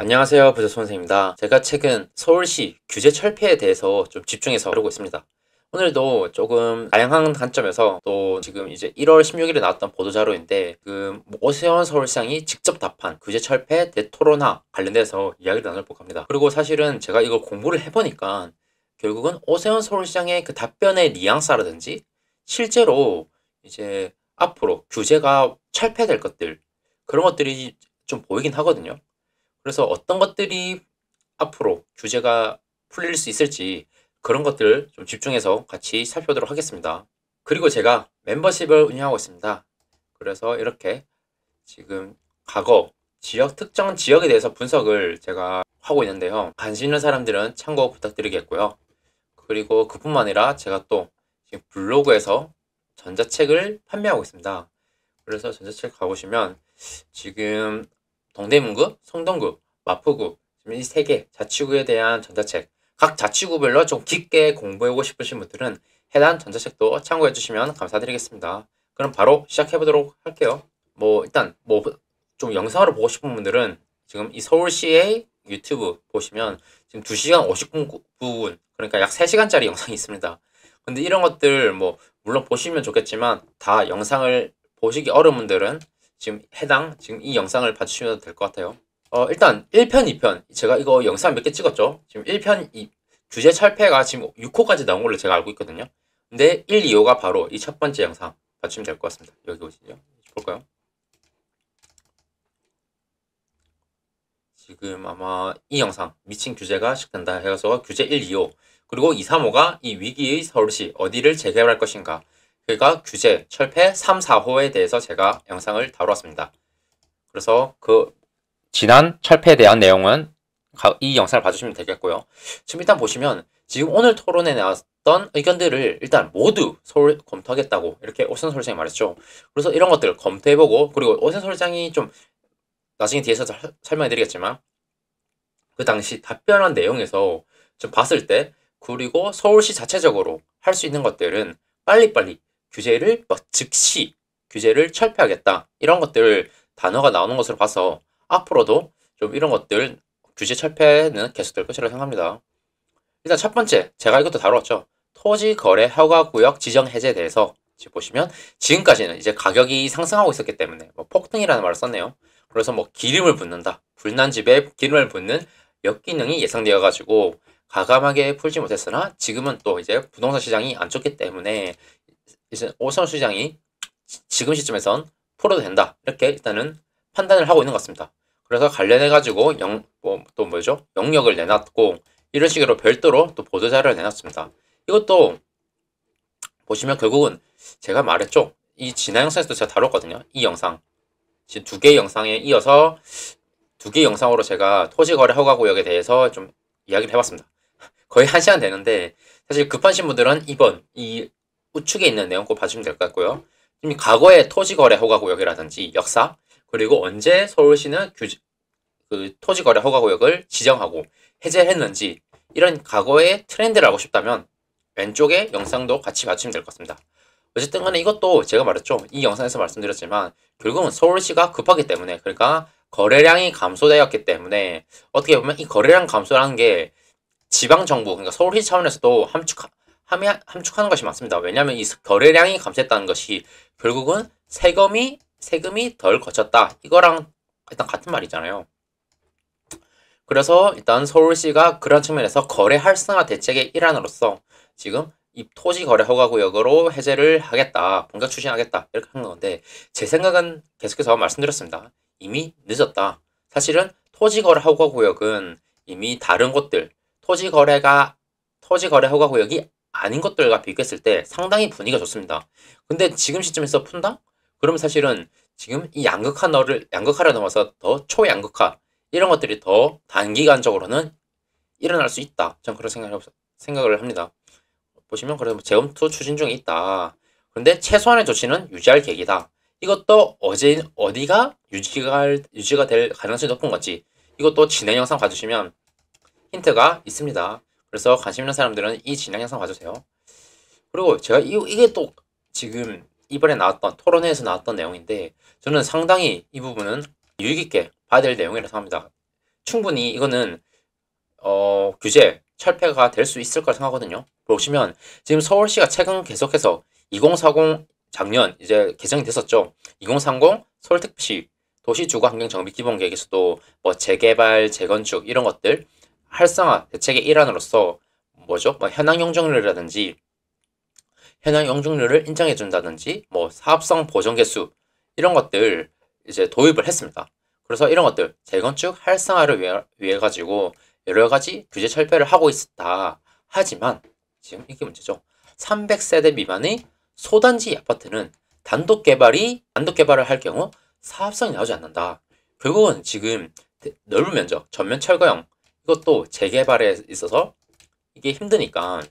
안녕하세요, 부자 선생입니다. 제가 최근 서울시 규제 철폐에 대해서 좀 집중해서 다루고 있습니다. 오늘도 조금 다양한 관점에서 또 지금 이제 1월 16일에 나왔던 보도자료인데 오세훈 서울시장이 직접 답한 규제 철폐 대토론화 관련돼서 이야기를 나눠볼까 합니다. 그리고 사실은 제가 이걸 공부를 해보니까 결국은 오세훈 서울시장의 그 답변의 뉘앙스라든지 실제로 이제 앞으로 규제가 철폐될 것들 그런 것들이 좀 보이긴 하거든요. 그래서 어떤 것들이 앞으로 규제가 풀릴 수 있을지 그런 것들을 좀 집중해서 같이 살펴보도록 하겠습니다. 그리고 제가 멤버십을 운영하고 있습니다. 그래서 이렇게 지금 과거 특정 지역에 대해서 분석을 제가 하고 있는데요. 관심 있는 사람들은 참고 부탁드리겠고요. 그리고 그뿐만 아니라 제가 또 지금 블로그에서 전자책을 판매하고 있습니다. 그래서 전자책 가보시면 지금 동대문구, 성동구, 마포구 이 세 개 자치구에 대한 전자책 각 자치구별로 좀 깊게 공부해보고 싶으신 분들은 해당 전자책도 참고해 주시면 감사드리겠습니다. 그럼 바로 시작해 보도록 할게요. 일단 좀 영상으로 보고 싶은 분들은 지금 이 서울시의 유튜브 보시면 지금 2시간 50분 부분 그러니까 약 3시간짜리 영상이 있습니다. 근데 이런 것들 물론 보시면 좋겠지만 다 영상을 보시기 어려운 분들은 지금 이 영상을 봐주시면 될 것 같아요. 일단 1편, 2편 제가 이거 영상 몇 개 찍었죠. 지금 1편 규제 철폐가 지금 6호까지 나온 걸로 제가 알고 있거든요. 근데 1, 2호가 바로 이 첫 번째 영상 봐주시면 될 것 같습니다. 여기 보시죠. 볼까요? 지금 아마 이 영상 미친 규제가 시작된다 해서 규제 1, 2호 그리고 2, 3호가 이 위기의 서울시 어디를 재개발할 것인가 그러니까 규제 철폐 3, 4호에 대해서 제가 영상을 다루었습니다. 그래서 지난 철폐에 대한 내용은 이 영상을 봐주시면 되겠고요. 지금 일단 보시면 지금 오늘 토론에 나왔던 의견들을 일단 모두 서울 검토하겠다고 이렇게 오세훈 서울시장이 말했죠. 그래서 이런 것들을 검토해보고 그리고 오세훈 서울시장이 좀 나중에 뒤에서 설명해드리겠지만 그 당시 답변한 내용에서 좀 봤을 때 그리고 서울시 자체적으로 할 수 있는 것들은 빨리빨리 규제를 즉시 규제를 철폐하겠다 이런 것들 단어가 나오는 것으로 봐서 앞으로도 좀 이런 것들 규제 철폐는 계속될 것이라고 생각합니다. 일단 첫 번째 제가 이것도 다루었죠. 토지 거래 허가 구역 지정 해제에 대해서 지금 보시면 지금까지는 이제 가격이 상승하고 있었기 때문에 폭등이라는 말을 썼네요. 그래서 기름을 붓는다. 불난 집에 기름을 붓는 역기능이 예상되어 가지고 가감하게 풀지 못했으나 지금은 또 이제 부동산 시장이 안 좋기 때문에 이제 오세훈 시장이 지금 시점에선 풀어도 된다. 이렇게 일단은 판단을 하고 있는 것 같습니다. 그래서 관련해 가지고 영역을 내놨고 이런 식으로 별도로 또 보도자료를 내놨습니다. 이것도 보시면 결국은 제가 말했죠. 이 지난 영상에서도 제가 다뤘거든요. 이 영상 지금 2개의 영상에 이어서 2개의 영상으로 제가 토지거래 허가구역에 대해서 좀 이야기를 해봤습니다. 거의 1시간 되는데 사실 급하신 분들은 이번 이 우측에 있는 내용 꼭 봐주시면 될 것 같고요. 지금 과거의 토지거래 허가구역이라든지 역사 그리고 언제 서울시는 토지거래 허가구역을 지정하고 해제했는지 이런 과거의 트렌드를 알고 싶다면 왼쪽에 영상도 같이 봐주시면 될 것 같습니다. 어쨌든 간에 이것도 제가 말했죠. 이 영상에서 말씀드렸지만 결국은 서울시가 급하기 때문에 그러니까 거래량이 감소되었기 때문에 어떻게 보면 이 거래량 감소라는 게 지방정부 그러니까 서울시 차원에서도 함축하는 것이 맞습니다. 왜냐하면 이 거래량이 감소했다는 것이 결국은 세금이 덜 거쳤다. 이거랑 일단 같은 말이잖아요. 그래서 일단 서울시가 그런 측면에서 거래 활성화 대책의 일환으로서 지금 이 토지 거래 허가 구역으로 해제를 하겠다. 본격 추진하겠다. 이렇게 한 건데 제 생각은 계속해서 말씀드렸습니다. 이미 늦었다. 사실은 토지 거래 허가 구역은 이미 다른 곳들 토지 거래 허가 구역이 아닌 것들과 비교했을 때 상당히 분위기가 좋습니다. 근데 지금 시점에서 푼다? 그러면 사실은 지금 이 양극화를 넘어서 더 초양극화 이런 것들이 더 단기간적으로는 일어날 수 있다. 전 그런 생각을 합니다. 보시면 그래도 재검토 추진 중에 있다. 그런데 최소한의 조치는 유지할 계획이다. 이것도 어디가 유지가 될 가능성이 높은 건지 이것도 진행 영상 봐주시면 힌트가 있습니다. 그래서 관심 있는 사람들은 이 진행 영상 봐주세요. 그리고 제가 이게 또 지금 이번에 나왔던 토론회에서 나왔던 내용인데 저는 상당히 이 부분은 유익 있게 봐야 될 내용이라고 생각합니다. 충분히 이거는 규제 철폐가 될 수 있을 거라 생각하거든요. 보시면 지금 서울시가 최근 계속해서 2040 작년 이제 개정이 됐었죠. 2030 서울특별시 도시주거환경정비기본계획에서도 뭐 재개발, 재건축 이런 것들 활성화 대책의 일환으로서 뭐죠? 뭐 현황 용적률이라든지 현황 용적률을 인정해 준다든지 뭐 사업성 보정 개수 이런 것들 이제 도입을 했습니다. 그래서 이런 것들 재건축 활성화를 위해 가지고 여러 가지 규제 철폐를 하고 있다. 하지만 지금 이게 문제죠. 300세대 미만의 소단지 아파트는 단독 개발을 할 경우 사업성이 나오지 않는다. 결국은 지금 넓은 면적, 전면 철거형 이것도 재개발에 있어서 이게 힘드니까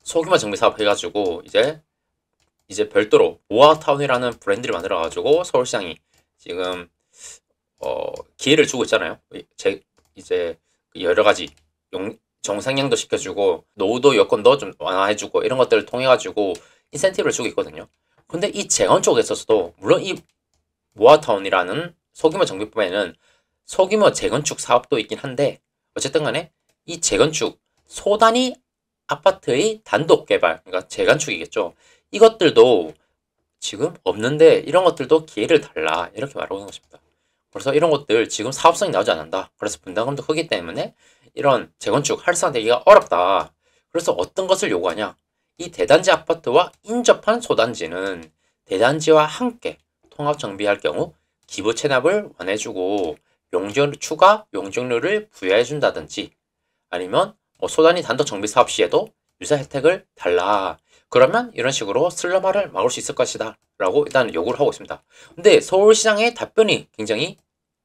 소규모 정비 사업 해가지고 이제 별도로 모아타운이라는 브랜드를 만들어가지고 서울시장이 지금 기회를 주고 있잖아요. 이제 여러 가지 정상량도 시켜주고 노후도 여건도 좀 완화해주고 이런 것들을 통해 가지고 인센티브를 주고 있거든요. 근데 이 재건축에 있어서도 물론 이 모아타운이라는 소규모 정비법에는 소규모 재건축 사업도 있긴 한데 어쨌든 간에 이 재건축 소단위 아파트의 단독 개발 그러니까 재건축이겠죠. 이것들도 지금 없는데 이런 것들도 기회를 달라 이렇게 말하고 있는 것입니다. 그래서 이런 것들 지금 사업성이 나오지 않는다. 그래서 분담금도 크기 때문에 이런 재건축 활성화되기가 어렵다. 그래서 어떤 것을 요구하냐? 이 대단지 아파트와 인접한 소단지는 대단지와 함께 통합 정비할 경우 기부 체납을 완해주고 추가 용적률을 부여해준다든지 아니면 뭐 소단위 단독 정비 사업 시에도 유사 혜택을 달라. 그러면 이런 식으로 슬럼화를 막을 수 있을 것이다. 라고 일단 요구를 하고 있습니다. 근데 서울시장의 답변이 굉장히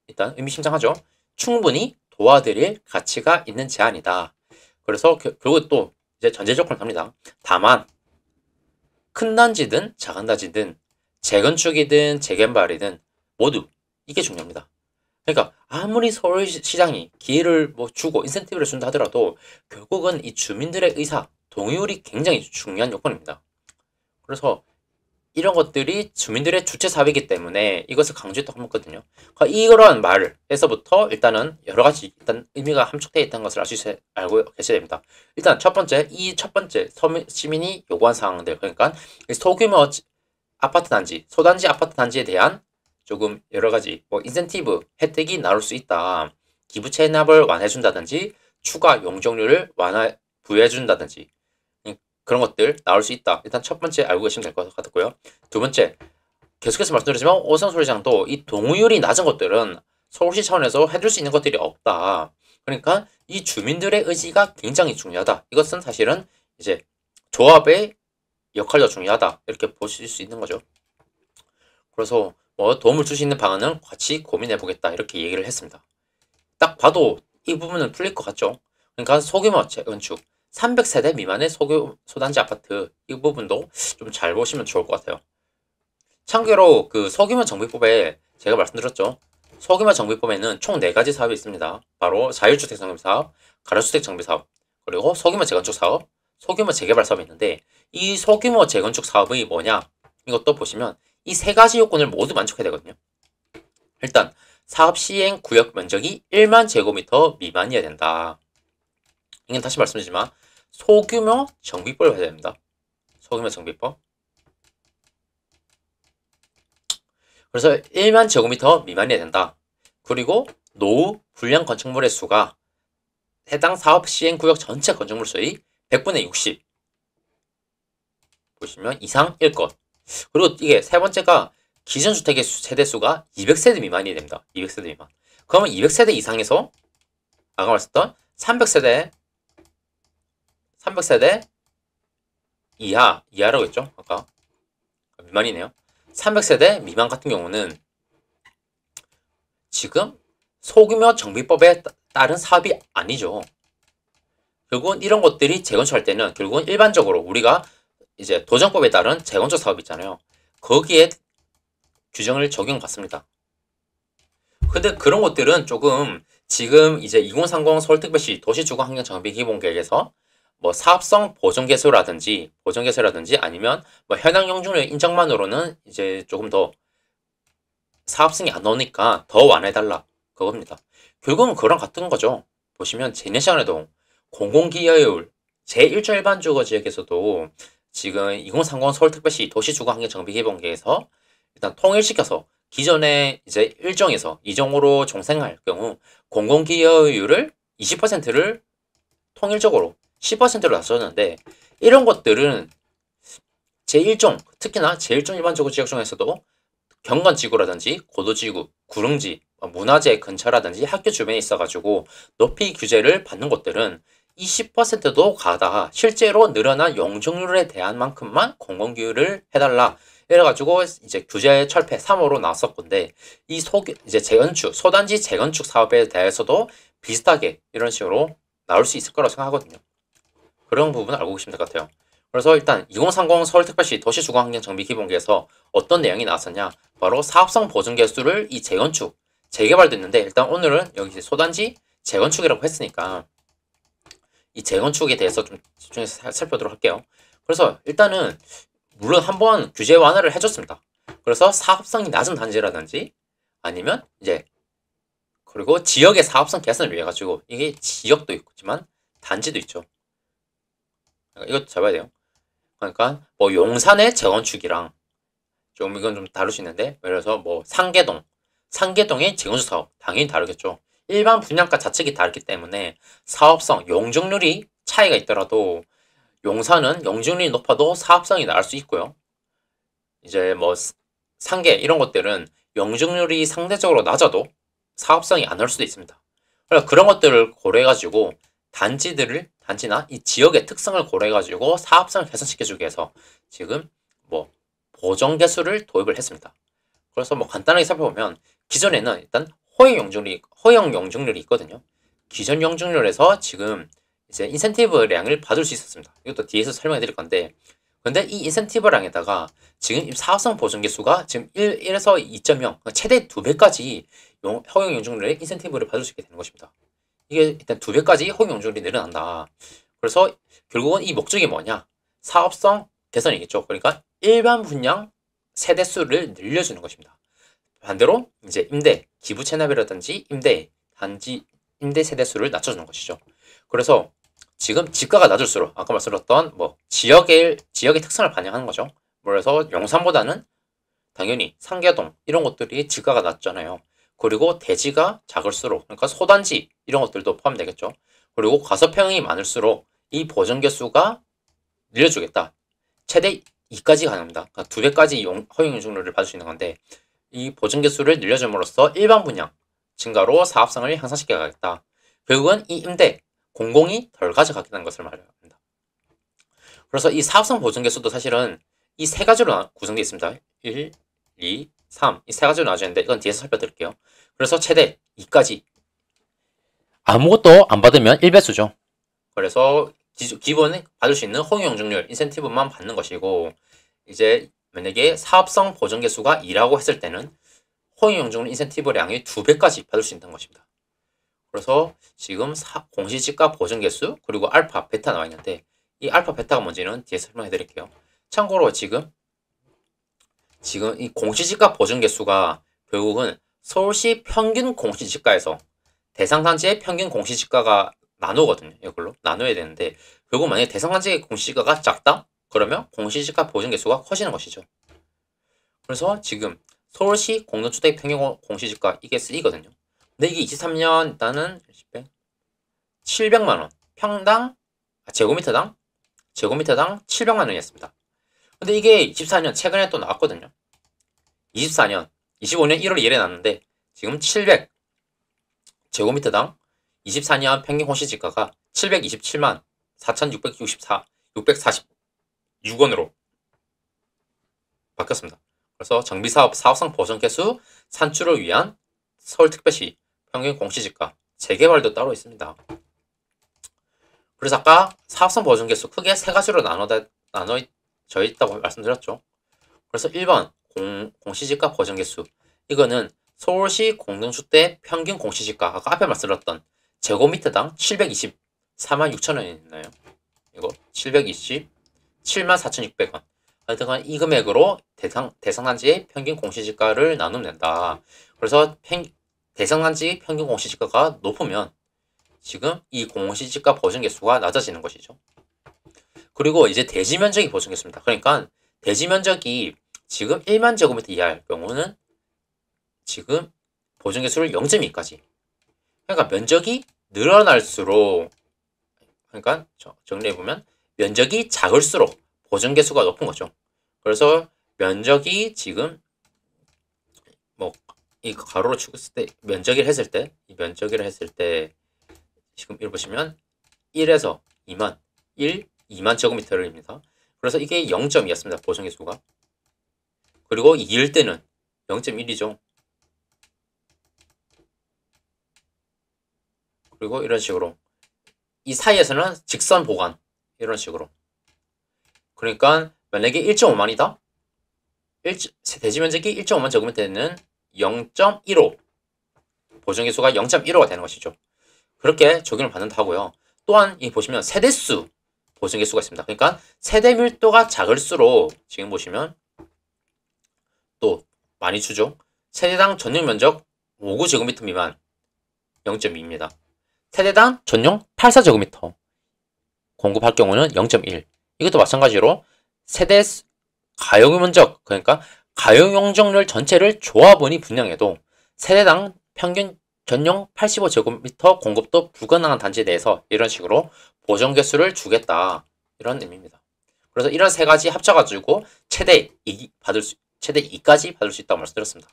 일단 의미심장하죠. 충분히 도와드릴 가치가 있는 제안이다. 그래서 결국 또 이제 전제 조건을 합니다. 다만 큰 단지든 작은 단지든 재건축이든 재개발이든 모두 이게 중요합니다. 그러니까 아무리 서울시장이 기회를 뭐 주고 인센티브를 준다 하더라도 결국은 이 주민들의 의사, 동의율이 굉장히 중요한 요건입니다. 그래서 이런 것들이 주민들의 주체 사업이기 때문에 이것을 강조했다고 했거든요. 그러니까 이러한 말에서부터 일단은 여러 가지 일단 의미가 함축되어 있다는 것을 알고 계셔야 됩니다. 일단 첫 번째 시민이 요구한 사항들 그러니까 소규모 아파트 단지, 소단지 아파트 단지에 대한 조금 여러 가지 뭐 인센티브 혜택이 나올 수 있다. 기부 체납을 완화해준다든지 추가 용적률을 부여해준다든지 그런 것들 나올 수 있다. 일단 첫 번째 알고 계시면 될 것 같고요. 두 번째 계속해서 말씀드리지만 오세훈 서울시장도 이 동의율이 낮은 것들은 서울시 차원에서 해줄 수 있는 것들이 없다. 그러니까 이 주민들의 의지가 굉장히 중요하다. 이것은 사실은 이제 조합의 역할도 중요하다. 이렇게 보실 수 있는 거죠. 그래서 뭐 도움을 줄 수 있는 방안은 같이 고민해 보겠다. 이렇게 얘기를 했습니다. 딱 봐도 이 부분은 풀릴 것 같죠. 그러니까 소규모 재건축 300세대 미만의 소단지 아파트 이 부분도 좀 잘 보시면 좋을 것 같아요. 참고로 그 소규모 정비법에 제가 말씀드렸죠. 소규모 정비법에는 총 4가지 사업이 있습니다. 바로 자율주택 정비사업, 가로주택 정비사업, 그리고 소규모 재건축 사업, 소규모 재개발 사업이 있는데 이 소규모 재건축 사업이 뭐냐? 이것도 보시면 이 3가지 요건을 모두 만족해야 되거든요. 일단 사업 시행 구역 면적이 1만 제곱미터 미만이어야 된다. 이건 다시 말씀드리지만 소규모 정비법을 해야 됩니다. 소규모 정비법. 그래서 1만 제곱미터 미만이어야 된다. 그리고 노후 불량 건축물의 수가 해당 사업 시행 구역 전체 건축물 수의 100분의 60 보시면 이상일 것. 그리고 이게 세 번째가 기존 주택의 세대수가 200세대 미만이 됩니다. 200세대 미만. 그러면 200세대 이상에서 아까 말했던 300세대 이하라고 했죠. 아까 미만이네요. 300세대 미만 같은 경우는 지금 소규모 정비법에 따른 사업이 아니죠. 결국은 이런 것들이 재건축할 때는 결국은 일반적으로 우리가 이제 도정법에 따른 재건축 사업 있잖아요. 거기에 규정을 적용받습니다. 근데 그런 것들은 조금 지금 이제 2030 서울특별시 도시주거환경정비기본계획에서 뭐 사업성 보정개수라든지 아니면 뭐 현황 용적률 인정만으로는 이제 조금 더 사업성이 안 나오니까 더 완화해달라 그겁니다. 결국은 그거랑 같은 거죠. 보시면 지난 시간에도 공공기여율 제1조 지역에서도 지금 2030 서울특별시 도시주거환경정비개발계에서 일단 통일시켜서 기존에 이제 1종에서 2종으로 종생할 경우 공공기여율을 20%를 통일적으로 10%로 낮췄는데, 이런 것들은 제1종, 특히나 제1종 일반적으로 지역 중에서도 경관지구라든지 고도지구, 구릉지, 문화재 근처라든지 학교 주변에 있어가지고 높이 규제를 받는 곳들은 이 10%도 가다 실제로 늘어난 용적률에 대한 만큼만 공공기여를 해달라. 이래가지고 이제 규제 철폐 3호로 나왔었건데, 이제 재건축, 소단지 재건축 사업에 대해서도 비슷하게 이런 식으로 나올 수 있을 거라고 생각하거든요. 그런 부분 알고 계시면 될 것 같아요. 그래서 일단 2030 서울특별시 도시주거환경정비기본계에서 어떤 내용이 나왔었냐, 바로 사업성 보증 개수를 이 재건축, 재개발도 있는데, 일단 오늘은 여기 소단지 재건축이라고 했으니까 이 재건축에 대해서 좀 집중해서 살펴보도록 할게요. 그래서 일단은 물론 한번 규제 완화를 해줬습니다. 그래서 사업성이 낮은 단지라든지 아니면 이제 그리고 지역의 사업성 개선을 위해 가지고, 이게 지역도 있지만 단지도 있죠. 이것도 잡아야 돼요. 그러니까 뭐 용산의 재건축이랑 좀 이건 좀 다를 수 있는데, 예를 들어서 뭐 상계동의 재건축 사업 당연히 다르겠죠. 일반 분양가 자체가 다르기 때문에 사업성, 용적률이 차이가 있더라도 용산은 용적률이 높아도 사업성이 나을 수 있고요. 이제 뭐 상계 이런 것들은 용적률이 상대적으로 낮아도 사업성이 안 나올 수도 있습니다. 그래서 그런 것들을 고려해가지고 단지나 이 지역의 특성을 고려해가지고 사업성을 개선시켜주기 위해서 지금 뭐 보정 개수를 도입을 했습니다. 그래서 뭐 간단하게 살펴보면 기존에는 일단 허용 용적률이 있거든요. 기존 용적률에서 지금 이제 인센티브량을 받을 수 있었습니다. 이것도 뒤에서 설명해 드릴 건데, 근데 이 인센티브량에다가 지금 이 사업성 보증 개수가 지금 1에서 2.0, 그러니까 최대 2배까지 허용 용적률에 인센티브를 받을 수 있게 되는 것입니다. 이게 일단 2배까지 허용 용적률이 늘어난다. 그래서 결국은 이 목적이 뭐냐? 사업성 개선이겠죠. 그러니까 일반 분양 세대수를 늘려주는 것입니다. 반대로 이제 임대, 기부 체납이라든지 임대 세대수를 낮춰주는 것이죠. 그래서 지금 집가가 낮을수록 아까 말씀드렸던 뭐 지역의 특성을 반영하는 거죠. 그래서 용산보다는 당연히 상계동 이런 것들이 집가가 낮잖아요. 그리고 대지가 작을수록, 그러니까 소단지 이런 것들도 포함되겠죠. 그리고 과소평이 많을수록 이 보정 개수가 늘려주겠다. 최대 2까지 가능합니다. 그러니까 2배까지 허용 용적률을 받을 수 있는 건데, 이 보증 개수를 늘려줌으로써 일반 분양 증가로 사업성을 향상시켜가겠다. 결국은 이 임대, 공공이 덜 가져가게 되는 것을 말합니다. 그래서 이 사업성 보증 개수도 사실은 이 세 가지로 구성되어 있습니다. 1, 2, 3. 이 세 가지로 나눠지는데 이건 뒤에서 살펴드릴게요. 그래서 최대 2까지. 아무것도 안 받으면 1배수죠. 그래서 기본에 받을 수 있는 허용 용적률, 인센티브만 받는 것이고, 이제 만약에 사업성 보정 개수가 2라고 했을 때는 허용 용적률 인센티브량이 2배까지 받을 수 있는 것입니다. 그래서 지금 공시지가 보정 개수 그리고 알파, 베타 나와 있는데, 이 알파, 베타가 뭔지는 뒤에 설명해 드릴게요. 참고로 지금 이 공시지가 보정 개수가 결국은 서울시 평균 공시지가에서 대상 단지의 평균 공시지가가 나누거든요. 이걸로 나눠야 되는데, 결국 만약에 대상 단지의 공시지가가 작다? 그러면 공시지가 보증 개수가 커지는 것이죠. 그래서 지금 서울시 공동주택 평균 공시지가 이게 쓰이거든요. 근데 이게 23년 일단은 700만 원 평당 제곱미터당 700만 원이었습니다. 근데 이게 24년 최근에 또 나왔거든요. 25년 1월 1일에 나왔는데 지금 700 제곱미터당 24년 평균 공시지가가 727만 4,646원으로 바뀌었습니다. 그래서 정비사업 사업성 보전 개수 산출을 위한 서울특별시 평균 공시지가 재개발도 따로 있습니다. 그래서 아까 사업성 보전 개수 크게 세 가지로 나눠져 있다고 말씀드렸죠. 그래서 1번 공시지가 보전 개수, 이거는 서울시 공동주택 평균 공시지가 아까 앞에 말씀드렸던 제곱미터당 724만 6천원이었나요? 이거 727만 4,600원. 하여튼 이 금액으로 대상 단지의 평균 공시지가를 나누면 된다. 그래서 대상단지 평균 공시지가가 높으면 지금 이 공시지가 보증 개수가 낮아지는 것이죠. 그리고 이제 대지 면적이 보증 개수입니다. 그러니까 대지 면적이 지금 1만 제곱미터 이하일 경우는 지금 보증 개수를 0.2까지. 그러니까 면적이 늘어날수록, 그러니까 정리해보면 면적이 작을수록 보증 개수가 높은 거죠. 그래서 면적이 지금 뭐 이 가로로 치었을 때 면적을 했을 때 이 면적을 했을 때 지금 이걸 보시면 1에서 2만 2만 제곱미터입니다. 그래서 이게 0.2였습니다. 보증 개수가. 그리고 2일 때는 0.1이죠. 그리고 이런 식으로 이 사이에서는 직선 보관 이런 식으로. 그러니까 만약에 1.5만이다. 대지 면적이 1.5만 제곱미터는 0.15 보증 개수가 0.15가 되는 것이죠. 그렇게 적용을 받는다고요. 또한 이 보시면 세대수 보증 개수가 있습니다. 그러니까 세대 밀도가 작을수록 지금 보시면 또 많이 주죠. 세대당 전용 면적 59제곱미터 미만 0.2입니다. 세대당 전용 84제곱미터 공급할 경우는 0.1. 이것도 마찬가지로 세대 가용 면적, 그러니까 가용 용적률 전체를 조합원이 분양해도 세대당 평균 전용 85제곱미터 공급도 불가능한 단지에 대해서 이런 식으로 보정 개수를 주겠다. 이런 의미입니다. 그래서 이런 세 가지 합쳐가지고 최대 2까지 받을 수 있다고 말씀드렸습니다.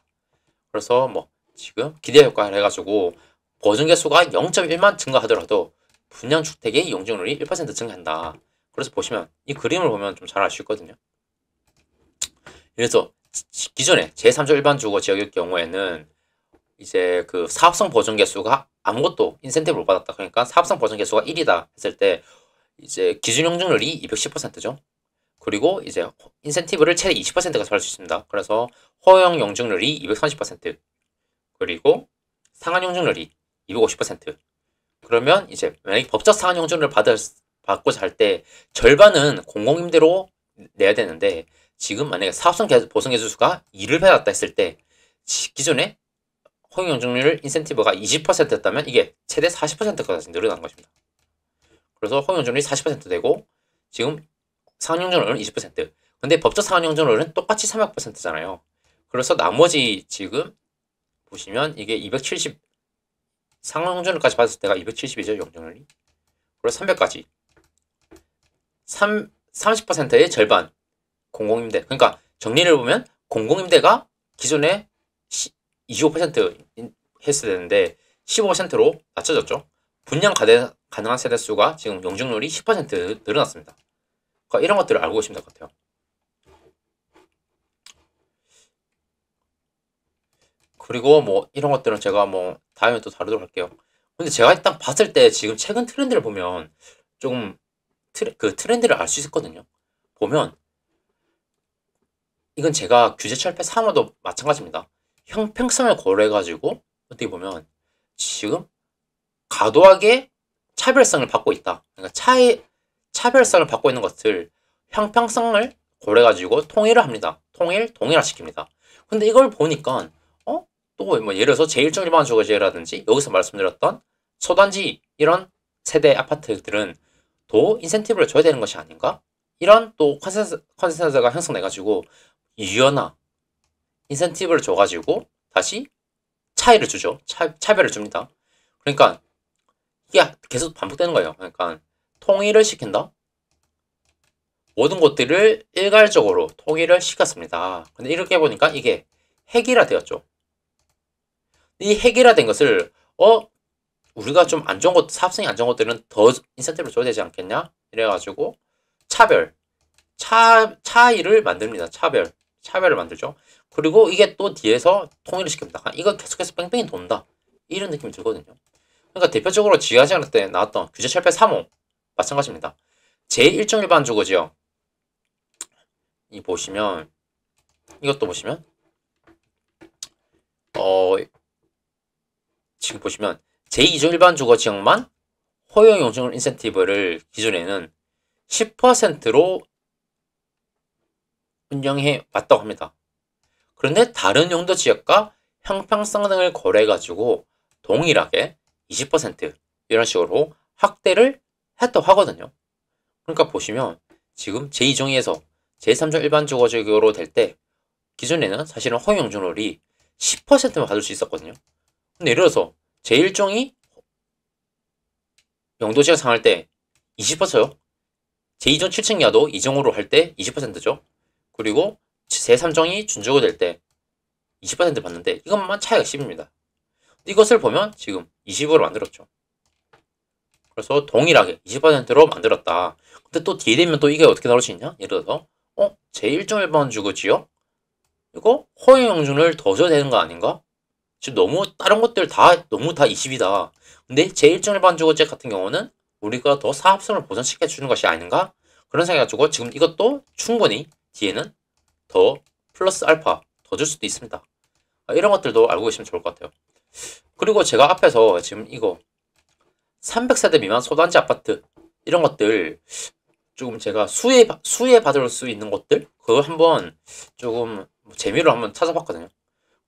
그래서 뭐 지금 기대 효과를 해가지고 보증 개수가 0.1만 증가하더라도 분양 주택의 용적률이 1% 증가한다. 그래서 보시면 이 그림을 보면 좀 잘 알 수 있거든요. 그래서 기존에 제3조 일반 주거 지역의 경우에는 이제 그 사업성 보증 개수가 아무것도 인센티브를 못 받았다. 그러니까 사업성 보증 개수가 1이다 했을 때 이제 기준 용적률이 210%죠. 그리고 이제 인센티브를 최대 20%가 받을 수 있습니다. 그래서 허용 용적률이 230%, 그리고 상한 용적률이 250%. 그러면 이제 만약에 법적 상한 용적률을 받고자 할 때 절반은 공공임대로 내야 되는데, 지금 만약에 사업성 보증 개수가 2를 받았다 했을 때 기존에 허용 용적률 인센티브가 20%였다면 이게 최대 40%까지 늘어난 것입니다. 그래서 허용 용적률이 40% 되고 지금 상한 용적률은 20%. 근데 법적 상한 용적률은 똑같이 300%잖아요. 그래서 나머지 지금 보시면 이게 270 상한 용적률까지 받았을 때가 270이죠, 용적률이. 그래서 300까지 30%의 절반 공공임대. 그러니까 정리를 보면 공공임대가 기존에 25% 했어야 되는데 15%로 낮춰졌죠. 분양 가능한 세대수가 지금 용적률이 10% 늘어났습니다. 그러니까 이런 것들을 알고 계시면 될 것 같아요. 그리고 뭐 이런 것들은 제가 뭐 다음에 또 다루도록 할게요. 근데 제가 일단 봤을 때 지금 최근 트렌드를 보면 조금 그 트렌드를 알 수 있었거든요. 보면 이건 제가 규제 철폐 3호도 마찬가지입니다. 형평성을 고려해가지고 어떻게 보면 지금 과도하게 차별성을 받고 있다. 그러니까 차별성을 받고 있는 것을 형평성을 고려해가지고 통일을 합니다. 동일화시킵니다. 근데 이걸 보니까 또 뭐 예를 들어서 제1종 일반 주거지라든지 여기서 말씀드렸던 소단지 이런 세대 아파트들은 더 인센티브를 줘야 되는 것이 아닌가? 이런 또 컨센서스가 형성돼가지고 유연화 인센티브를 줘가지고 다시 차이를 주죠. 차별을 줍니다. 그러니까 이게 계속 반복되는 거예요. 그러니까 통일을 시킨다. 모든 것들을 일괄적으로 통일을 시켰습니다. 근데 이렇게 보니까 이게 획일화되었죠. 이 획일화된 것을 우리가 좀 안 좋은 것, 사업성이 안 좋은 것들은 더 인센티브를 줘야 되지 않겠냐? 이래가지고 차이를 만듭니다. 차별을 만들죠. 그리고 이게 또 뒤에서 통일을 시킵니다. 이거 계속해서 뺑뺑이 돈다. 이런 느낌이 들거든요. 그러니까 대표적으로 지하시장 때 나왔던 규제 철폐 3호 마찬가지입니다. 제1종 일반 주거지역 이 보시면 이것도 보시면 지금 보시면 제2종 일반 주거지역만 허용 용적률 인센티브를 기존에는 10%로 운영해 왔다고 합니다. 그런데 다른 용도 지역과 형평성 등을 고려해가지고 동일하게 20% 이런 식으로 확대를 했다고 하거든요. 그러니까 보시면 지금 제2종에서 제3종 일반주거적으로 될 때 기존에는 사실은 허용용적률이 10%만 받을 수 있었거든요. 근데 예를 들어서 제1종이 영도시가 상할 때 20%요. 제2종 7층 이하도 2종으로 할 때 20%죠. 그리고 제3종이 준주거 될 때 20% 받는데 이것만 차이가 10입니다. 이것을 보면 지금 20으로 만들었죠. 그래서 동일하게 20%로 만들었다. 근데 또 뒤에 되면 또 이게 어떻게 나올 수 있냐? 예를 들어서 제1종 일반 주거 지역? 이거 허용용준을 더 줘야 되는 거 아닌가? 지금 너무 다른 것들 너무 다 20이다. 근데 제1종 일반 주거지역 같은 경우는 우리가 더 사업성을 보존시켜 주는 것이 아닌가? 그런 생각이 가지고 지금 이것도 충분히 뒤에는 더 플러스 알파 더 줄 수도 있습니다. 이런 것들도 알고 계시면 좋을 것 같아요. 그리고 제가 앞에서 지금 이거 300세대 미만 소단지 아파트 이런 것들 조금 제가 수혜 받을 수 있는 것들 그거 한번 조금 재미로 한번 찾아봤거든요.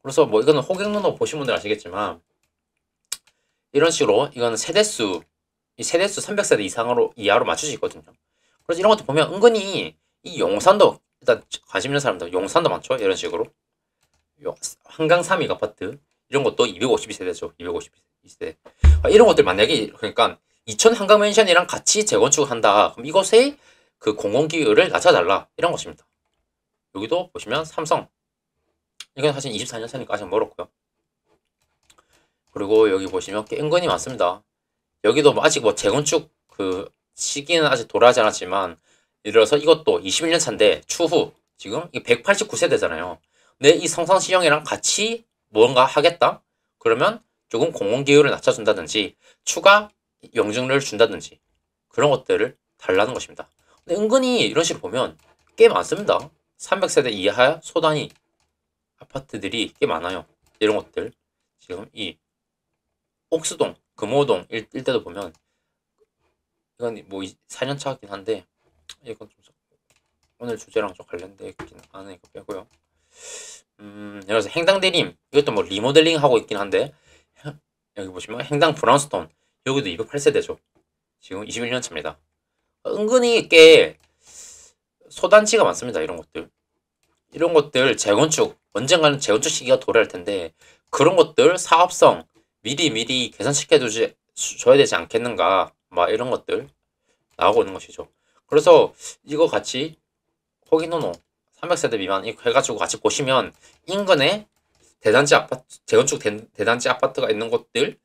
그래서 뭐 이거는 호갱노노 보신 분들 아시겠지만 이런 식으로 이거는 세대수 이 세대수 300세대 이하로 맞출 수 있거든요. 그래서 이런 것도 보면 은근히 이 용산도 일단 관심 있는 사람들 용산도 많죠. 이런 식으로 한강 3익 아파트 이런 것도 252세대죠. 252세대 이런 것들 만약에 그러니까 이천 한강 맨션이랑 같이 재건축한다. 그럼 이것의 그 공공기율을 낮춰달라 이런 것입니다. 여기도 보시면 삼성 이건 사실 24년차니까 아직 멀었고요. 그리고 여기 보시면 꽤 은근히 많습니다. 여기도 뭐 아직 뭐 재건축 그 시기는 아직 돌아가지 않았지만 예를 들어서 이것도 21년차인데 추후 지금 이게 189세대잖아요. 근데 이 성산시형이랑 같이 뭔가 하겠다? 그러면 조금 공공기율을 낮춰준다든지 추가 영증을 준다든지 그런 것들을 달라는 것입니다. 근데 은근히 이런 식으로 보면 꽤 많습니다. 300세대 이하 소단위 아파트들이 꽤 많아요. 이런 것들 지금 이 옥수동, 금호동 일대도 보면 이건 뭐 4년차긴 한데 이건 좀 오늘 주제랑 좀 관련돼 있긴 하니까 빼고요. 그래서 행당대림 이것도 뭐 리모델링 하고 있긴 한데 여기 보시면 행당 브라운스톤 여기도 208세대죠. 지금 21년 차입니다. 은근히 꽤 소단지가 많습니다. 이런 것들 재건축 언젠가는 재건축 시기가 도래할 텐데 그런 것들 사업성 미리 계산시켜 줘야 되지 않겠는가 막 이런 것들 나오고 있는 것이죠. 그래서 이거 같이 호기노노 300세대 미만 이거 해가지고 같이 보시면 인근에 대단지 아파트 재건축 대단지 아파트가 있는 곳들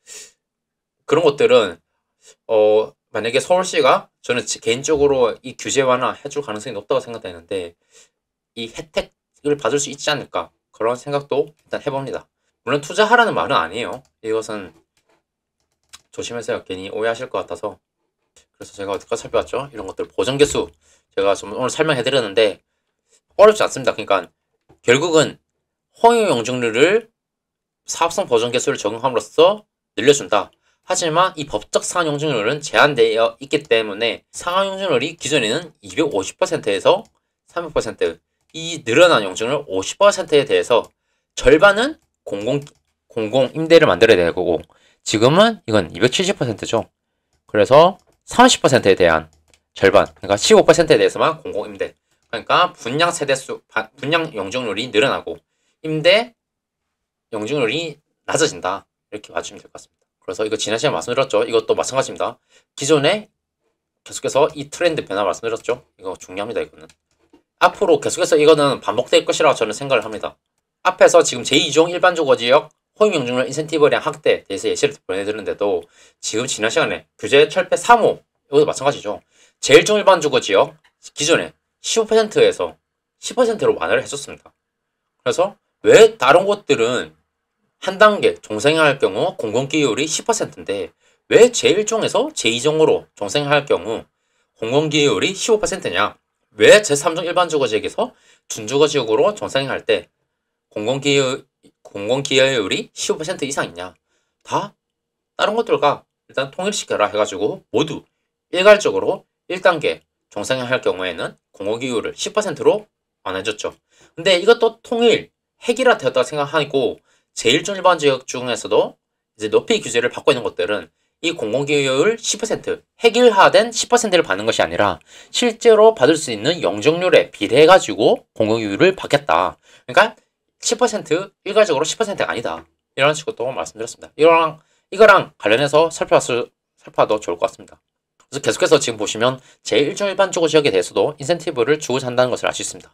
그런 것들은 만약에 서울시가 저는 개인적으로 이 규제 완화 해줄 가능성이 높다고 생각되는데 이 혜택을 받을 수 있지 않을까 그런 생각도 일단 해봅니다. 물론 투자하라는 말은 아니에요. 이것은 조심하세요. 괜히 오해하실 것 같아서. 그래서 제가 어디까지 살펴봤죠? 이런 것들 보정개수 제가 좀 오늘 설명해드렸는데 어렵지 않습니다. 그러니까 결국은 허용용적률을 사업성 보정개수를 적용함으로써 늘려준다. 하지만 이 법적 상한용적률은 제한되어 있기 때문에 상한용적률이 기존에는 250%에서 300% 이 늘어난 용적률 50%에 대해서 절반은 공공 임대를 만들어야 되는 거고 지금은 이건 270%죠. 그래서 30%에 대한 절반 그러니까 15%에 대해서만 공공 임대 그러니까 분양 세대수 분양 용적률이 늘어나고 임대 용적률이 낮아진다. 이렇게 봐주시면 될 것 같습니다. 그래서 이거 지난 시간에 말씀드렸죠. 이것도 마찬가지입니다. 기존에 계속해서 이 트렌드 변화 말씀드렸죠. 이거 중요합니다. 이거는 앞으로 계속해서 이거는 반복될 것이라고 저는 생각을 합니다. 앞에서 지금 제2종 일반주거지역 허용용적률 인센티브량 확대에 대해서 예시를 보내드렸는데도 지금 지난 시간에 규제 철폐 3호 이것도 마찬가지죠. 제1종 일반주거지역 기존에 15%에서 10%로 완화를 해줬습니다. 그래서 왜 다른 곳들은 한 단계 종생할 경우 공공기율이 10%인데 왜 제1종에서 제2종으로 종생할 경우 공공기율이 15%냐? 왜 제3종 일반주거지역에서 준주거지역으로 종생할 때 공공기여율이 15% 이상이냐? 다 다른 것들과 일단 통일시켜라 해가지고 모두 일괄적으로 1단계 종생할 경우에는 공공기여율을 10%로 완화해줬죠. 근데 이것도 통일, 획일화 되었다고 생각하고 제1종 일반 지역 중에서도 이제 높이 규제를 받고 있는 것들은 이 공공기여율 10% 획일화된 10%를 받는 것이 아니라 실제로 받을 수 있는 영종률에 비례해가지고 공공기여율을 받겠다. 그러니까 10% 일괄적으로 10%가 아니다. 이런 식으로 또 말씀드렸습니다. 이거랑 관련해서 살펴봐도 좋을 것 같습니다. 그래서 계속해서 지금 보시면 제1종 일반 주거 지역에 대해서도 인센티브를 주고자 한다는 것을 알 수 있습니다.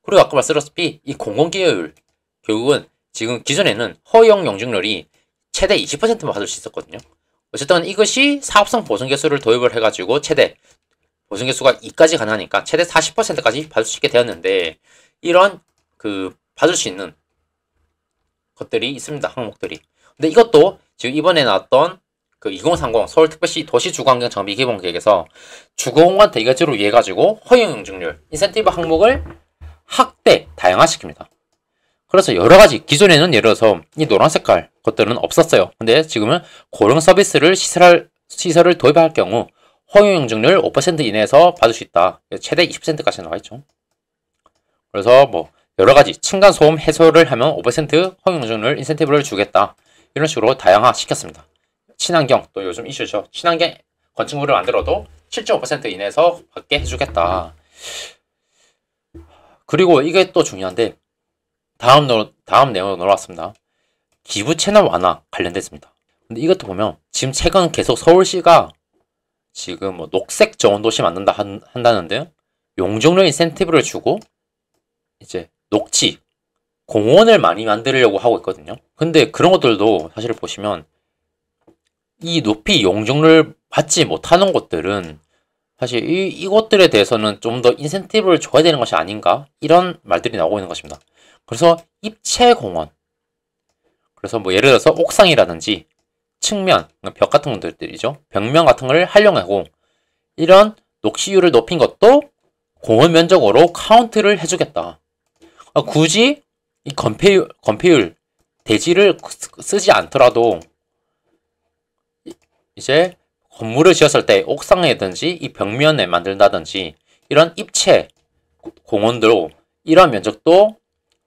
그리고 아까 말씀드렸다시피 이 공공기여율 결국은 지금 기존에는 허용 영종률이 최대 20%만 받을 수 있었거든요. 어쨌든 이것이 사업성 보증개수를 도입을 해가지고 최대 보증개수가 2까지 가능하니까 최대 40%까지 받을 수 있게 되었는데 이런 받을 수 있는 것들이 있습니다. 항목들이. 근데 이것도 지금 이번에 나왔던 2030 서울특별시 도시주거환경정비 기본계획에서 주거공간 대개제로 위해 가지고 허용 영종률 인센티브 항목을 확대 다양화시킵니다. 그래서 여러가지 기존에는 예를 들어서 이 노란 색깔 것들은 없었어요. 근데 지금은 고령 서비스를 시설을 도입할 경우 허용 영종률 5% 이내에서 받을 수 있다. 최대 20%까지 나와 있죠. 그래서 뭐 여러가지 층간소음 해소를 하면 5% 허용 영종률 인센티브를 주겠다. 이런 식으로 다양화 시켰습니다. 친환경 또 요즘 이슈죠. 친환경 건축물을 만들어도 7.5% 이내에서 받게 해주겠다. 그리고 이게 또 중요한데 다음 내용으로 넘어왔습니다. 기부 채널 완화 관련됐습니다. 근데 이것도 보면 지금 최근 계속 서울시가 지금 뭐 녹색 정원 도시 만든다 한다는데 용적률 인센티브를 주고 이제 녹지 공원을 많이 만들려고 하고 있거든요. 근데 그런 것들도 사실 보시면 이 높이 용적률 받지 못하는 곳들은 사실 이것들에 대해서는 좀 더 인센티브를 줘야 되는 것이 아닌가 이런 말들이 나오고 있는 것입니다. 그래서 입체공원 그래서 뭐 예를 들어서 옥상이라든지 측면 벽 같은 것들이죠. 벽면 같은 걸 활용하고 이런 녹시율을 높인 것도 공원 면적으로 카운트를 해주겠다. 굳이 이 건폐율 대지를 쓰지 않더라도 이제 건물을 지었을 때 옥상이든지 이 벽면에 만든다든지 이런 입체 공원들로 이런 면적도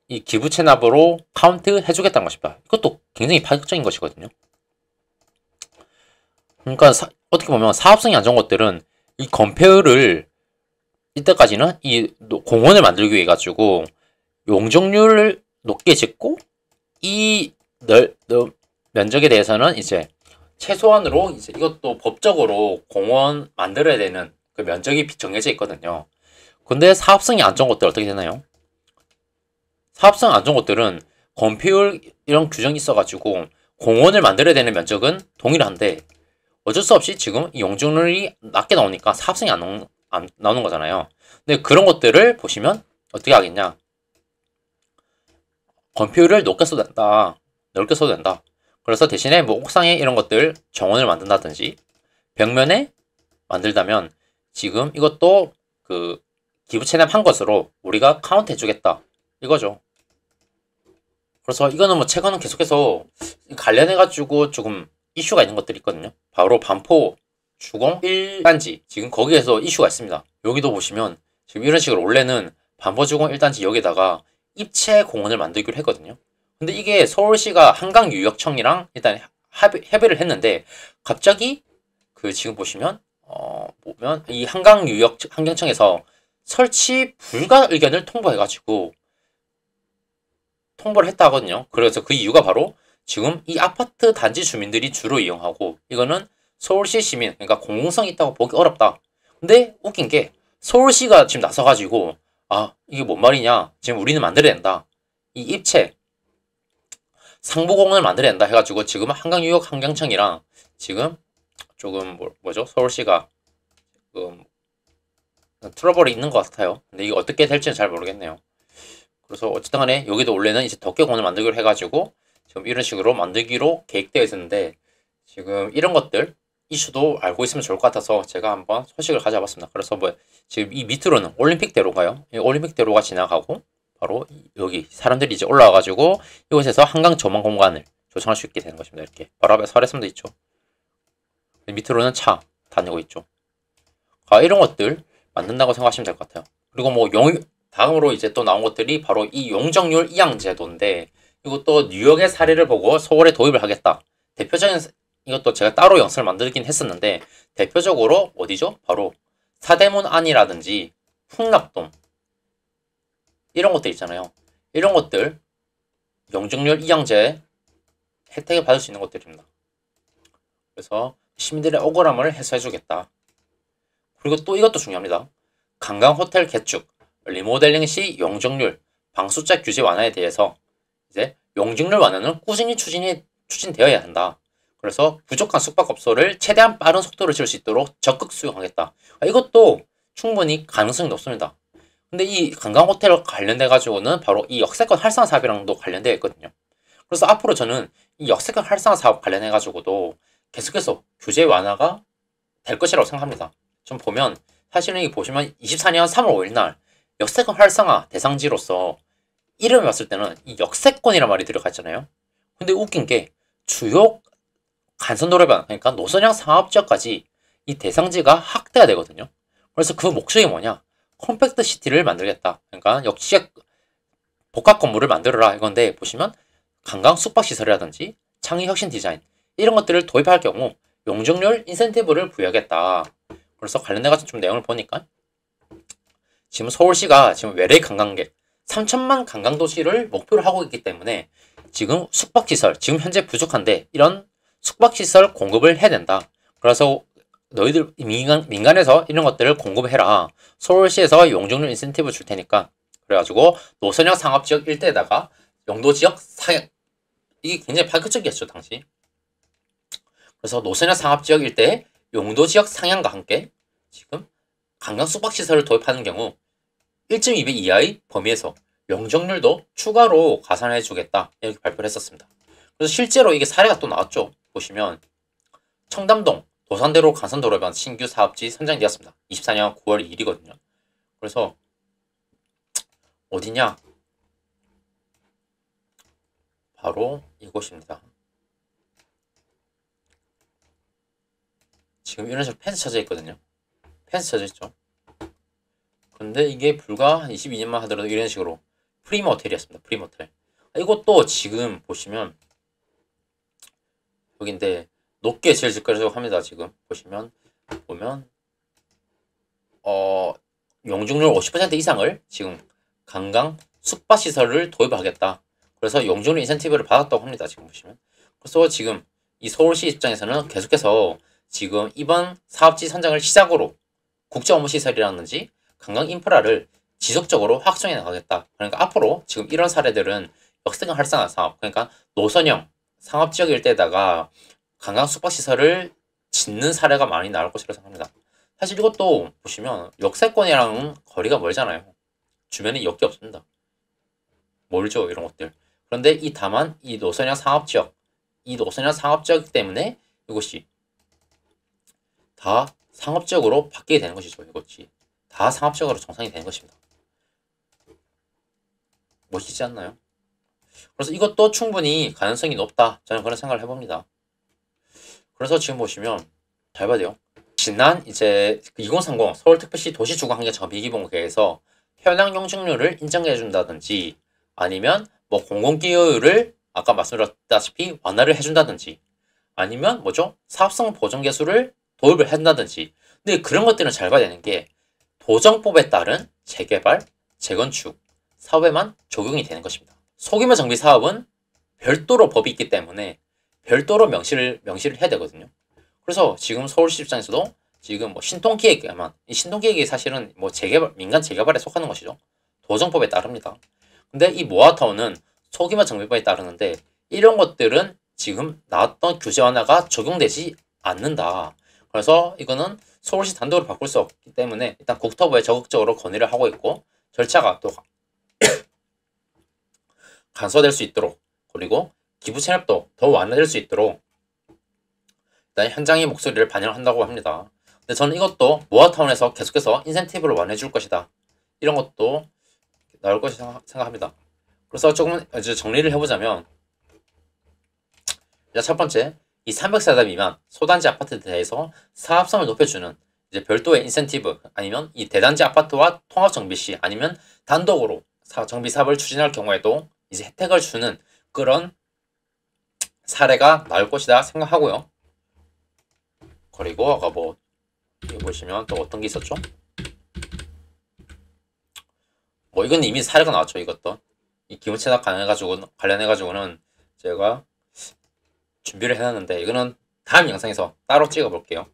이 기부 체납으로 카운트 해주겠다는 것입니다. 이것도 굉장히 파격적인 것이거든요. 그러니까 어떻게 보면 사업성이 안 좋은 것들은 이 건폐율을 이때까지는 이 공원을 만들기 위해 가지고 용적률을 높게 짓고 이 면적에 대해서는 이제 최소한으로 이제 이것도 법적으로 공원 만들어야 되는 그 면적이 정해져 있거든요. 근데 사업성이 안 좋은 것들 어떻게 되나요? 사업성 안 좋은 것들은 건폐율 이런 규정이 있어가지고 공원을 만들어야 되는 면적은 동일한데 어쩔 수 없이 지금 용적률이 낮게 나오니까 사업성이 안 나오는 거잖아요. 근데 그런 것들을 보시면 어떻게 하겠냐? 건폐율을 높게 써도 된다. 넓게 써도 된다. 그래서 대신에 뭐 옥상에 이런 것들 정원을 만든다든지 벽면에 만들다면 지금 이것도 그 기부 체납한 것으로 우리가 카운트 해주겠다 이거죠. 그래서 이거는 뭐 최근은 계속해서 관련해가지고 조금 이슈가 있는 것들이 있거든요. 바로 반포 주공 1단지 지금 거기에서 이슈가 있습니다. 여기도 보시면 지금 이런 식으로 원래는 반포 주공 1단지 여기다가 입체 공원을 만들기로 했거든요. 근데 이게 서울시가 한강유역청이랑 일단 협의를 했는데 갑자기 지금 보시면 보면 이 한강유역 환경청에서 설치 불가 의견을 통보해가지고 통보를 했다 하거든요. 그래서 그 이유가 바로 지금 이 아파트 단지 주민들이 주로 이용하고 이거는 서울시 시민 그러니까 공공성이 있다고 보기 어렵다. 근데 웃긴 게 서울시가 지금 나서가지고 이게 뭔 말이냐 지금 우리는 만들어야 된다. 이 입체 상부공원을 만들어야 된다 해가지고 지금 한강유역 환경청이랑 지금 조금 뭐죠 서울시가 트러블이 있는 것 같아요. 근데 이게 어떻게 될지는 잘 모르겠네요. 그래서 어쨌든 간에 여기도 원래는 이제 덕계공원을 만들기로 해가지고 지금 이런 식으로 만들기로 계획되어 있었는데 지금 이런 것들 이슈도 알고 있으면 좋을 것 같아서 제가 한번 소식을 가져봤습니다. 그래서 뭐 지금 이 밑으로는 올림픽대로가요. 이 올림픽대로가 지나가고 바로 여기 사람들이 이제 올라와가지고 이곳에서 한강 조망 공간을 조성할 수 있게 되는 것입니다. 이렇게 바로 앞에 설해섬도 있죠. 밑으로는 차 다니고 있죠. 이런 것들 만든다고 생각하시면 될 것 같아요. 그리고 뭐 다음으로 이제 또 나온 것들이 바로 이 용적률 이양 제도인데 그리고 또 뉴욕의 사례를 보고 서울에 도입을 하겠다. 대표적인 이것도 제가 따로 영상을 만들긴 했었는데 대표적으로 어디죠? 바로 사대문 안이라든지 풍납동 이런 것들 있잖아요. 이런 것들 영중률 이양제 혜택을 받을 수 있는 것들입니다. 그래서 시민들의 억울함을 해소해주겠다. 그리고 또 이것도 중요합니다. 관광호텔 개축, 리모델링 시 용적률, 방수자 규제 완화에 대해서 이제 용적률 완화는 꾸준히 추진되어야 한다. 그래서 부족한 숙박업소를 최대한 빠른 속도로 지을 수 있도록 적극 수용하겠다. 이것도 충분히 가능성이 높습니다. 근데 이 관광호텔 관련돼 가지고는 바로 이 역세권 활성화 사업이랑도 관련되어 있거든요. 그래서 앞으로 저는 이 역세권 활성화 사업 관련해 가지고도 계속해서 규제 완화가 될 것이라고 생각합니다. 좀 보면 사실은 이 보시면 24년 3월 5일 날 역세권 활성화 대상지로서 이름을 봤을 때는 이 역세권이란 말이 들어가 있잖아요. 근데 웃긴 게 주요 간선도로변 그러니까 노선형 상업지역까지 이 대상지가 확대가 되거든요. 그래서 그 목적이 뭐냐? 컴팩트 시티를 만들겠다. 그러니까 역시적 복합 건물을 만들어라 이건데 보시면 관광 숙박시설이라든지 창의혁신 디자인 이런 것들을 도입할 경우 용적률 인센티브를 부여하겠다. 그래서 관련돼가지고 좀 내용을 보니까 지금 서울시가 지금 외래 관광객 3천만 관광도시를 목표로 하고 있기 때문에 지금 숙박시설 지금 현재 부족한데 이런 숙박시설 공급을 해야 된다. 그래서 너희들 민간에서 이런 것들을 공급해라. 서울시에서 용적률 인센티브 줄 테니까 그래가지고 노선형 상업지역 일대에다가 용도지역 상향 이게 굉장히 파격적이었죠 당시. 그래서 노선형 상업지역 일대에 용도지역 상향과 함께 지금 관광 숙박시설을 도입하는 경우 1.2배 이하의 범위에서 용적률도 추가로 가산해 주겠다 이렇게 발표를 했었습니다. 그래서 실제로 이게 사례가 또 나왔죠. 보시면 청담동 도산대로 간선도로변 신규 사업지 선정되었습니다. 24년 9월 2일이거든요. 그래서 어디냐? 바로 이곳입니다. 지금 이런 식으로 펜스 쳐져 있거든요. 펜스 쳐져 있죠. 근데 이게 불과 22년만 하더라도 이런 식으로 프리모 호텔이었습니다. 프리모 호텔. 이것도 지금 보시면 여기인데 높게 지을 거라고 합니다. 지금 보시면 보면 용적률 50% 이상을 지금 관광 숙박시설을 도입하겠다. 그래서 용적률 인센티브를 받았다고 합니다. 지금 보시면. 그래서 지금 이 서울시 입장에서는 계속해서 지금 이번 사업지 선정을 시작으로 국제업무시설이라든지 관광 인프라를 지속적으로 확충해 나가겠다. 그러니까 앞으로 지금 이런 사례들은 역세권 활성화 사업, 그러니까 노선형 상업지역 일대에다가 관광 숙박시설을 짓는 사례가 많이 나올 것이라고 생각합니다. 사실 이것도 보시면 역세권이랑은 거리가 멀잖아요. 주변에 역이 없습니다. 멀죠, 이런 것들. 그런데 다만 이 노선형 상업지역, 이 노선형 상업지역 때문에 이것이 다 상업지역으로 바뀌게 되는 것이죠. 이것이 다 상업지역으로 정상이 되는 것입니다. 멋있지 않나요? 그래서 이것도 충분히 가능성이 높다. 저는 그런 생각을 해봅니다. 그래서 지금 보시면 잘 봐야 돼요. 지난 이제 2030 서울특별시 도시주거환경정비 비기본계에서 현황 용적률을 인정해준다든지 아니면 뭐 공공기여율을 아까 말씀드렸다시피 완화를 해준다든지 아니면 뭐죠? 사업성 보존계수를 도입을 한다든지. 근데 그런 것들은 잘 봐야 되는 게 도정법에 따른 재개발, 재건축 사업에만 적용이 되는 것입니다. 소규모 정비 사업은 별도로 법이 있기 때문에 별도로 명시를 해야 되거든요. 그래서 지금 서울시 입장에서도 지금 뭐 신통기획에만 이 신통기획이 사실은 뭐 재개발 민간 재개발에 속하는 것이죠. 도정법에 따릅니다. 근데 이 모아타운은 소규모 정비법에 따르는데 이런 것들은 지금 나왔던 규제 완화가 적용되지 않는다. 그래서 이거는 서울시 단독으로 바꿀 수 없기 때문에 일단 국토부에 적극적으로 건의를 하고 있고 절차가 또 간소화될 수 있도록 그리고 기부 체납도 더 완화될 수 있도록 일단 현장의 목소리를 반영한다고 합니다. 근데 저는 이것도 모아타운에서 계속해서 인센티브를 완화해 줄 것이다. 이런 것도 나올 것이라 생각합니다. 그래서 조금 이제 정리를 해보자면 첫 번째, 이 300세대 미만 소단지 아파트에 대해서 사업성을 높여주는 이제 별도의 인센티브 아니면 이 대단지 아파트와 통합 정비 시 아니면 단독으로 정비 사업을 추진할 경우에도 이제 혜택을 주는 그런 사례가 나올 것이다 생각하고요. 그리고 아까 뭐 여기 보시면 또 어떤 게 있었죠? 뭐 이건 이미 사례가 나왔죠. 이것도 이 기본체납 관련해가지고는 제가 준비를 해놨는데 이거는 다음 영상에서 따로 찍어볼게요.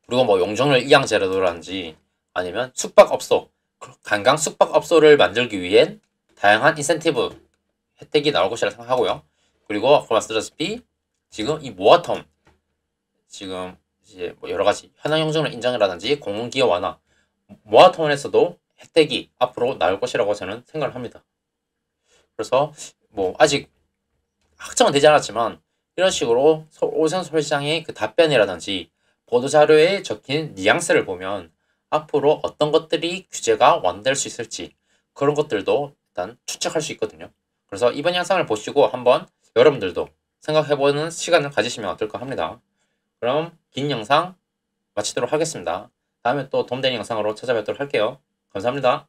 그리고 뭐 용적률 이양 제도라든지 아니면 숙박업소, 관광 숙박업소를 만들기 위한 다양한 인센티브 혜택이 나올 것이라 생각하고요. 그리고 아까 말씀드렸다시피 지금 이 모아텀 지금 이제 뭐 여러 가지 현황 용적률 인정이라든지 공공기업 완화 모아텀에서도 혜택이 앞으로 나올 것이라고 저는 생각을 합니다. 그래서 뭐 아직 확정은 되지 않았지만 이런 식으로 오세훈 서울시장의 그 답변이라든지 보도자료에 적힌 뉘앙스를 보면 앞으로 어떤 것들이 규제가 완화될 수 있을지 그런 것들도 일단 추측할 수 있거든요. 그래서 이번 영상을 보시고 한번 여러분들도 생각해보는 시간을 가지시면 어떨까 합니다. 그럼 긴 영상 마치도록 하겠습니다. 다음에 또 도움되는 영상으로 찾아뵙도록 할게요. 감사합니다.